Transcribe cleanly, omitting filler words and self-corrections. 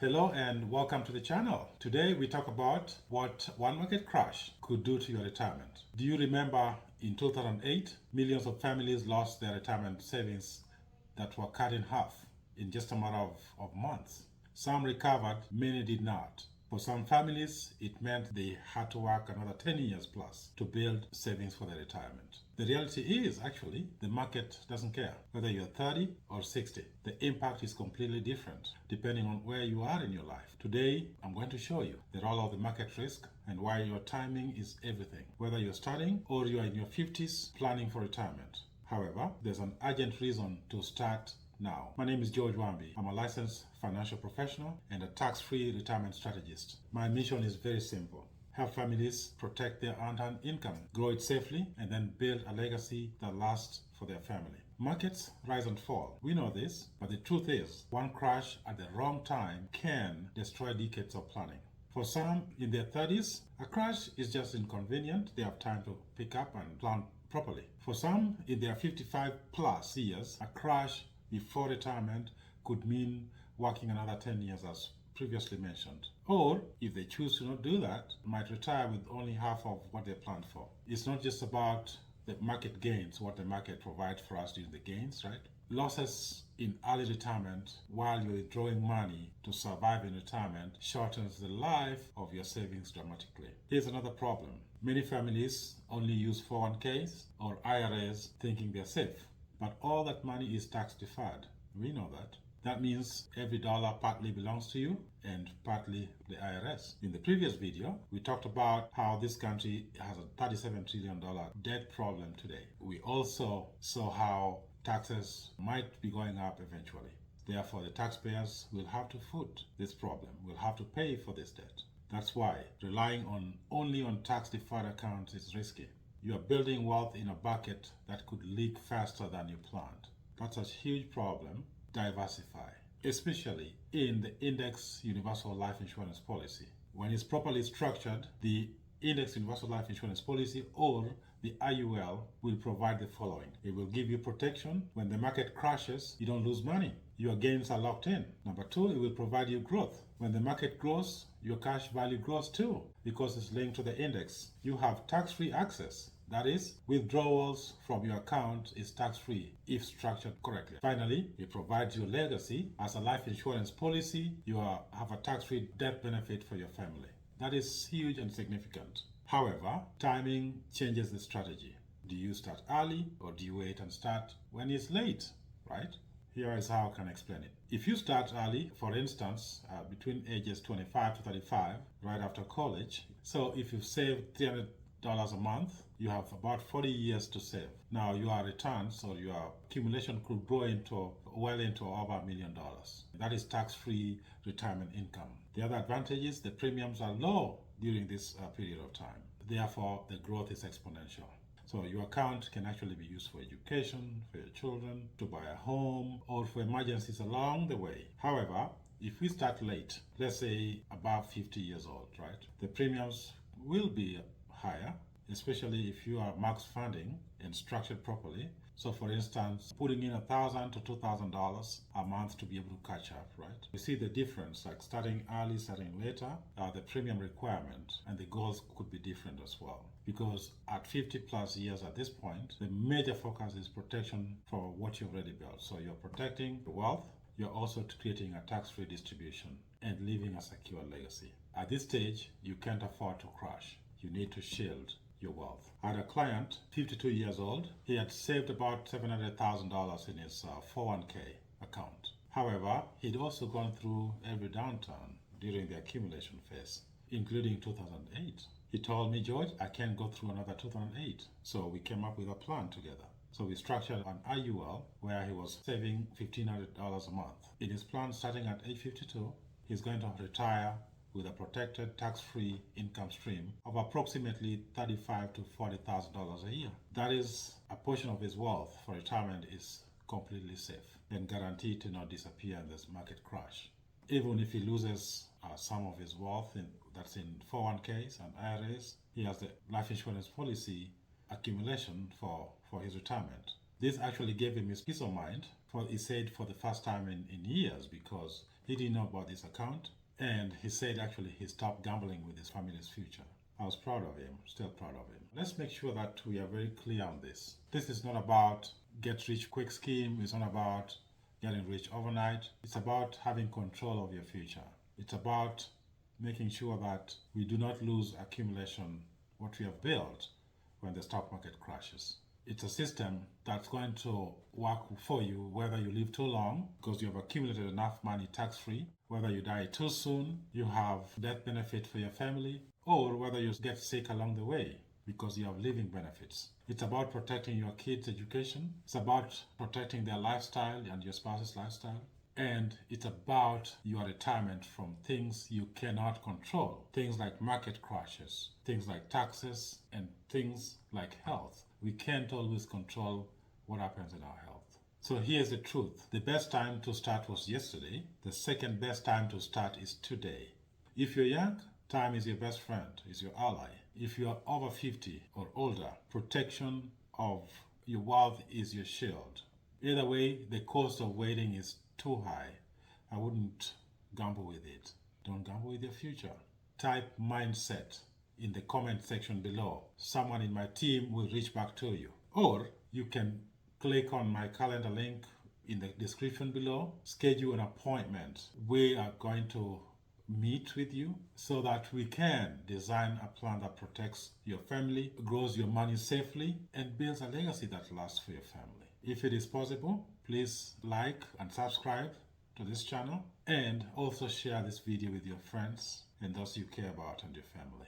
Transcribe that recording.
Hello and welcome to the channel. Today we talk about what one market crash could do to your retirement. Do you remember in 2008, millions of families lost their retirement savings that were cut in half in just a matter of months? Some recovered, many did not. For some families, it meant they had to work another 10 years plus to build savings for their retirement. The reality is, actually, the market doesn't care whether you're 30 or 60. The impact is completely different depending on where you are in your life. Today, I'm going to show you the role of the market risk and why your timing is everything, whether you're starting or you are in your 50s planning for retirement. However, there's an urgent reason to start now. My name is George Wambi. I'm a licensed financial professional and a tax-free retirement strategist. My mission is very simple. Help families protect their earned income, grow it safely, and then build a legacy that lasts for their family. Markets rise and fall. We know this, but the truth is, one crash at the wrong time can destroy decades of planning. For some in their 30s, a crash is just inconvenient. They have time to pick up and plan properly. For some in their 55 plus years, a crash before retirement could mean working another 10 years as previously mentioned. Or, if they choose to not do that, might retire with only half of what they planned for. It's not just about the market gains, what the market provides for us during the gains, right? Losses in early retirement while you're withdrawing money to survive in retirement shortens the life of your savings dramatically. Here's another problem. Many families only use 401ks or IRAs thinking they're safe. But all that money is tax deferred. We know that. That means every dollar partly belongs to you and partly the IRS. In the previous video, we talked about how this country has a $37 trillion debt problem today. We also saw how taxes might be going up eventually. Therefore, the taxpayers will have to foot this problem, will have to pay for this debt. That's why relying only on tax deferred accounts is risky. You are building wealth in a bucket that could leak faster than you planned. That's a huge problem. Diversify, especially in the Index Universal Life Insurance Policy. When it's properly structured, the Index Universal Life Insurance Policy or the IUL will provide the following. It will give you protection. When the market crashes, you don't lose money. Your gains are locked in. Number two, it will provide you growth. When the market grows, your cash value grows too because it's linked to the index. You have tax-free access. That is, withdrawals from your account is tax-free if structured correctly. Finally, it provides you legacy. As a life insurance policy, you have a tax-free death benefit for your family. That is huge and significant. However, timing changes the strategy. Do you start early or do you wait and start when it's late, right? Here is how I can explain it. If you start early, for instance, between ages 25 to 35, right after college, so if you've saved $300 a month, you have about 40 years to save. Now your returns or your accumulation could grow into well into over $1 million. That is tax-free retirement income. The other advantage is the premiums are low during this period of time. Therefore, the growth is exponential. So your account can actually be used for education, for your children, to buy a home, or for emergencies along the way. However, if we start late, let's say above 50 years old, right, the premiums will be higher, especially if you are max funding and structured properly. So for instance, putting in $1,000 to $2,000 a month to be able to catch up, right? We see the difference, like starting early, starting later, the premium requirement and the goals could be different as well. Because at 50 plus years at this point, the major focus is protection for what you've already built. So you're protecting your wealth, you're also creating a tax-free distribution and leaving a secure legacy. At this stage, you can't afford to crash. You need to shield your wealth. I had a client, 52 years old. He had saved about $700,000 in his 401k account. However, he'd also gone through every downturn during the accumulation phase, including 2008. He told me, George, I can't go through another 2008. So we came up with a plan together. So we structured an IUL where he was saving $1,500 a month. In his plan, starting at age 52, he's going to retire with a protected tax-free income stream of approximately $35,000 to $40,000 a year. That is, a portion of his wealth for retirement is completely safe and guaranteed to not disappear in this market crash. Even if he loses some of his wealth that's in 401ks and IRAs, he has the life insurance policy accumulation for his retirement. This actually gave him his peace of mind, he said, for the first time in years, because He didn't know about this account, and he said actually he stopped gambling with his family's future. I was proud of him, still proud of him. Let's make sure that we are very clear on this. This is not about get rich quick scheme. It's not about getting rich overnight. It's about having control of your future. It's about making sure that we do not lose accumulation, what we have built when the stock market crashes. It's a system that's going to work for you whether you live too long because you have accumulated enough money tax-free, whether you die too soon, you have death benefit for your family, or whether you get sick along the way because you have living benefits. It's about protecting your kids' education. It's about protecting their lifestyle and your spouse's lifestyle. And it's about your retirement from things you cannot control. Things like market crashes, things like taxes, and things like health. We can't always control what happens in our health. So here's the truth. The best time to start was yesterday. The second best time to start is today. If you're young, time is your best friend, is your ally. If you are over 50 or older, protection of your wealth is your shield. Either way, the cost of waiting is too high. I wouldn't gamble with it. Don't gamble with your future. Type mindset in the comment section below. Someone in my team will reach back to you. Or you can click on my calendar link in the description below. Schedule an appointment. We are going to meet with you so that we can design a plan that protects your family, grows your money safely, and builds a legacy that lasts for your family. If it is possible, please like and subscribe to this channel, and also share this video with your friends and those you care about and your family.